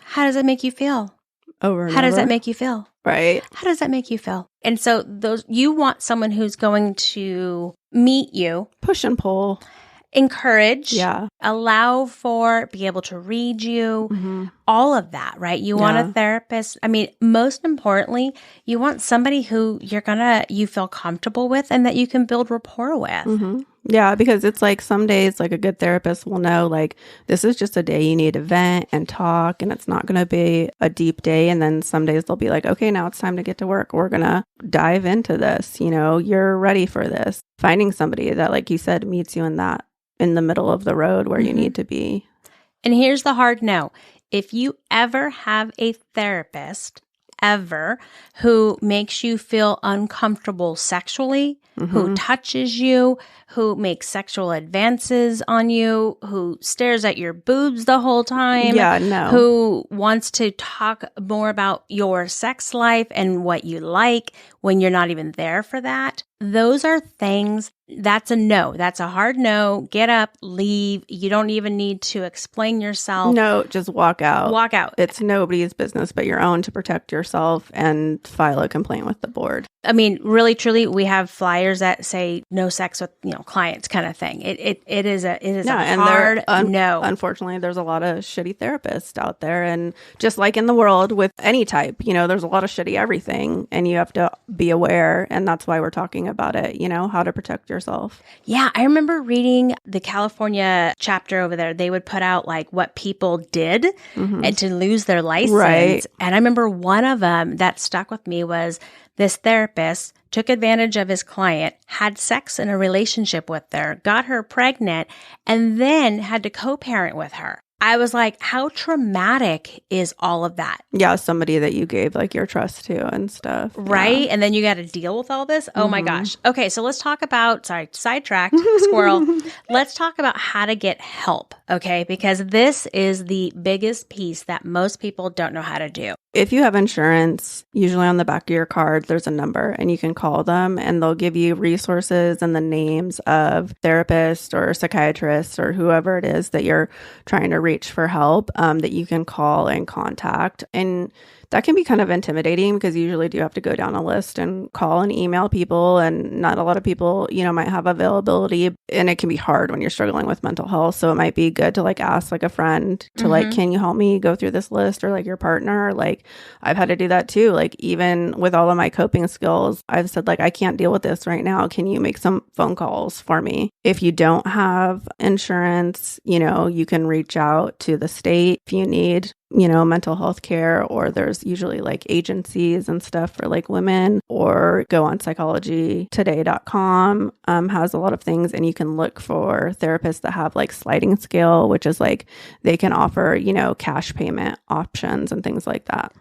how does that make you feel? Over and How does over. that make you feel? Right. How does that make you feel? And so you want someone who's going to meet you. Push and pull. Encourage. Yeah. Allow for, be able to read you. All of that, right? You want a therapist. I mean, most importantly, you want somebody who you feel comfortable with and that you can build rapport with. Yeah, because it's like some days, like a good therapist will know, like, this is just a day you need to vent and talk, and it's not going to be a deep day. And then some days they'll be like, okay, now it's time to get to work. We're going to dive into this. You're ready for this. Finding somebody that, like you said, meets you in the middle of the road where you need to be. And here's the hard no. If you ever have a therapist who makes you feel uncomfortable sexually, who touches you, who makes sexual advances on you, who stares at your boobs the whole time, who wants to talk more about your sex life and what you like when you're not even there for that, those are things. That's a no. That's a hard no. Get up, leave. You don't even need to explain yourself. No, just walk out. Walk out. It's nobody's business but your own to protect yourself and file a complaint with the board. I mean, really, truly, we have flyers that say no sex with, clients kind of thing. It is a hard no. Unfortunately, there's a lot of shitty therapists out there. And just like in the world with any type, there's a lot of shitty everything, and you have to be aware. And that's why we're talking talking about it, how to protect yourself. Yeah, I remember reading the California chapter over there. They would put out like what people did and to lose their license. Right. And I remember one of them that stuck with me was this therapist took advantage of his client, had sex in a relationship with her, got her pregnant, and then had to co-parent with her. I was like, how traumatic is all of that? Yeah, somebody that you gave like your trust to and stuff. Right? Yeah. And then you got to deal with all this? Oh my gosh. Okay, so let's talk about, sidetracked, squirrel. Let's talk about how to get help, okay? Because this is the biggest piece that most people don't know how to do. If you have insurance, usually on the back of your card, there's a number and you can call them and they'll give you resources and the names of therapists or psychiatrists or whoever it is that you're trying to reach for help that you can call and contact. And that can be kind of intimidating because you usually do have to go down a list and call and email people, and not a lot of people, might have availability, and it can be hard when you're struggling with mental health. So it might be good to like ask like a friend to like, can you help me go through this list, or like your partner. Like I've had to do that too. Like even with all of my coping skills, I've said like, I can't deal with this right now. Can you make some phone calls for me? If you don't have insurance, you can reach out to the state if you need mental health care, or there's usually like agencies and stuff for like women, or go on psychologytoday.com, has a lot of things, and you can look for therapists that have like sliding scale, which is like they can offer, cash payment options and things like that.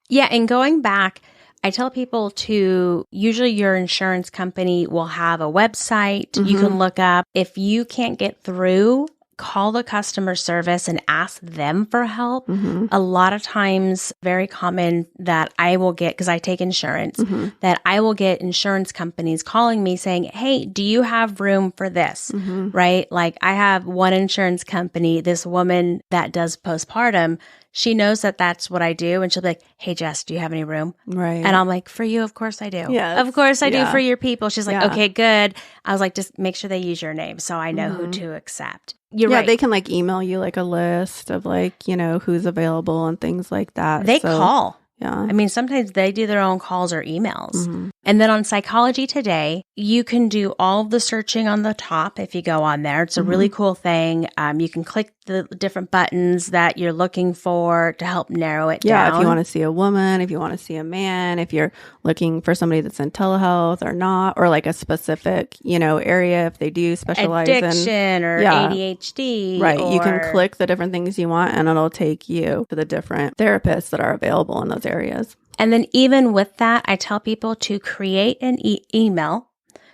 Yeah. And going back, I tell people to, usually your insurance company will have a website you can look up. If you can't get through, call the customer service and ask them for help. A lot of times, very common that I will get, because I take insurance, that I will get insurance companies calling me saying, hey, do you have room for this? Right? Like I have one insurance company, this woman that does postpartum, she knows that that's what I do. And she'll be like, hey, Jess, do you have any room? Right. And I'm like, for you, of course I do. Yes. Of course I do for your people. She's like, Yeah. okay, good. I was like, just make sure they use your name so I know who to accept. You're right. They can like email you like a list of like, who's available and things like that. They call. Yeah. I mean, sometimes they do their own calls or emails. And then on Psychology Today, you can do all of the searching on the top if you go on there. It's a really cool thing. You can click the different buttons that you're looking for to help narrow it down. Yeah, if you want to see a woman, if you want to see a man, if you're looking for somebody that's in telehealth or not, or like a specific, area, if they do specialize addiction or ADHD. Right. You can click the different things you want and it'll take you to the different therapists that are available in those areas. And then even with that, I tell people to create an email.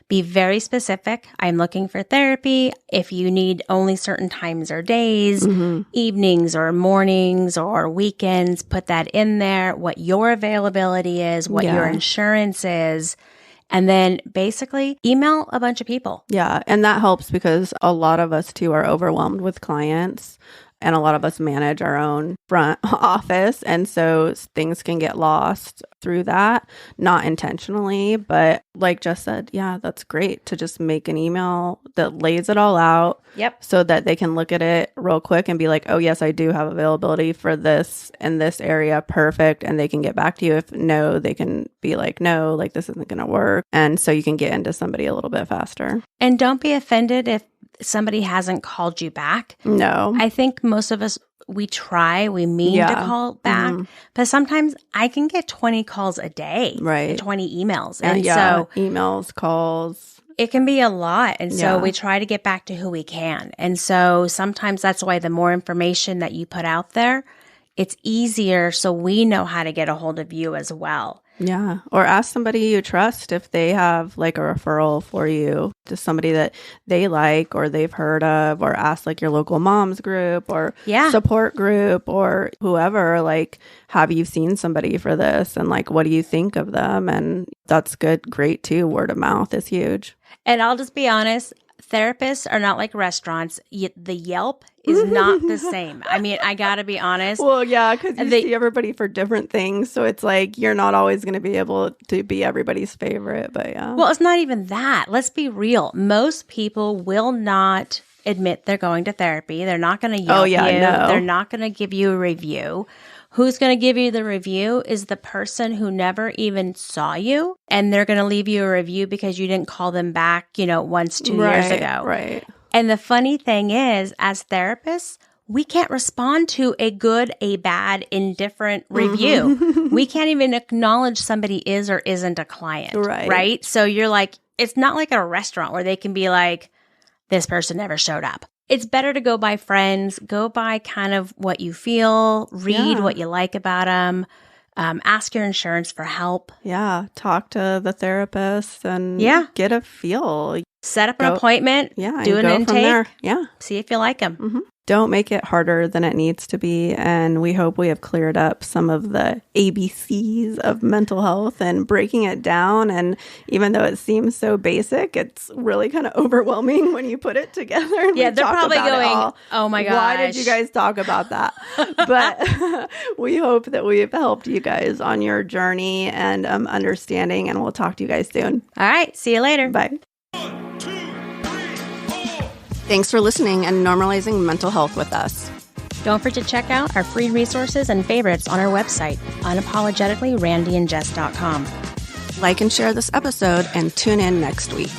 Be very specific. I'm looking for therapy. If you need only certain times or days, evenings or mornings or weekends, put that in there, what your availability is, what your insurance is. And then basically email a bunch of people. Yeah. And that helps because a lot of us too are overwhelmed with clients. And a lot of us manage our own front office. And so things can get lost through that, not intentionally. But like Jess said, yeah, that's great to just make an email that lays it all out. Yep. So that they can look at it real quick and be like, oh, yes, I do have availability for this in this area. Perfect. And they can get back to you. If no, they can be like, no, like this isn't going to work. And so you can get into somebody a little bit faster. And don't be offended if somebody hasn't called you back. No. I think most of us, we mean to call back, but sometimes I can get 20 calls a day, right? And 20 emails. And so emails, calls, it can be a lot. And so we try to get back to who we can. And so sometimes that's why the more information that you put out there, it's easier. So we know how to get a hold of you as well. Yeah. Or ask somebody you trust if they have like a referral for you to somebody that they like or they've heard of, or ask like your local moms group or support group or whoever, like, have you seen somebody for this? And like, what do you think of them? And that's good. Great too. Word of mouth is huge. And I'll just be honest. Therapists are not like restaurants. The Yelp is not the same. I mean, I got to be honest. Well, yeah, because you see everybody for different things. So it's like you're not always going to be able to be everybody's favorite. But yeah. Well, it's not even that. Let's be real. Most people will not admit they're going to therapy. They're not going to Yelp you. No. They're not going to give you a review. Who's going to give you the review is the person who never even saw you, and they're going to leave you a review because you didn't call them back, once 2 years ago. Right. And the funny thing is, as therapists, we can't respond to a good, a bad, indifferent review. We can't even acknowledge somebody is or isn't a client. Right? So you're like, it's not like a restaurant where they can be like, this person never showed up. It's better to go by friends, go by kind of what you feel, read what you like about them, ask your insurance for help. Yeah. Talk to the therapist and get a feel. Set up an appointment, do an intake, see if you like them. Don't make it harder than it needs to be. And we hope we have cleared up some of the ABCs of mental health and breaking it down. And even though it seems so basic, it's really kind of overwhelming when you put it together. And they're probably going, oh my gosh. Why did you guys talk about that? But we hope that we've helped you guys on your journey and understanding. And we'll talk to you guys soon. All right. See you later. Bye. Thanks for listening and normalizing mental health with us. Don't forget to check out our free resources and favorites on our website, unapologeticallyrandyandjess.com. Like and share this episode and tune in next week.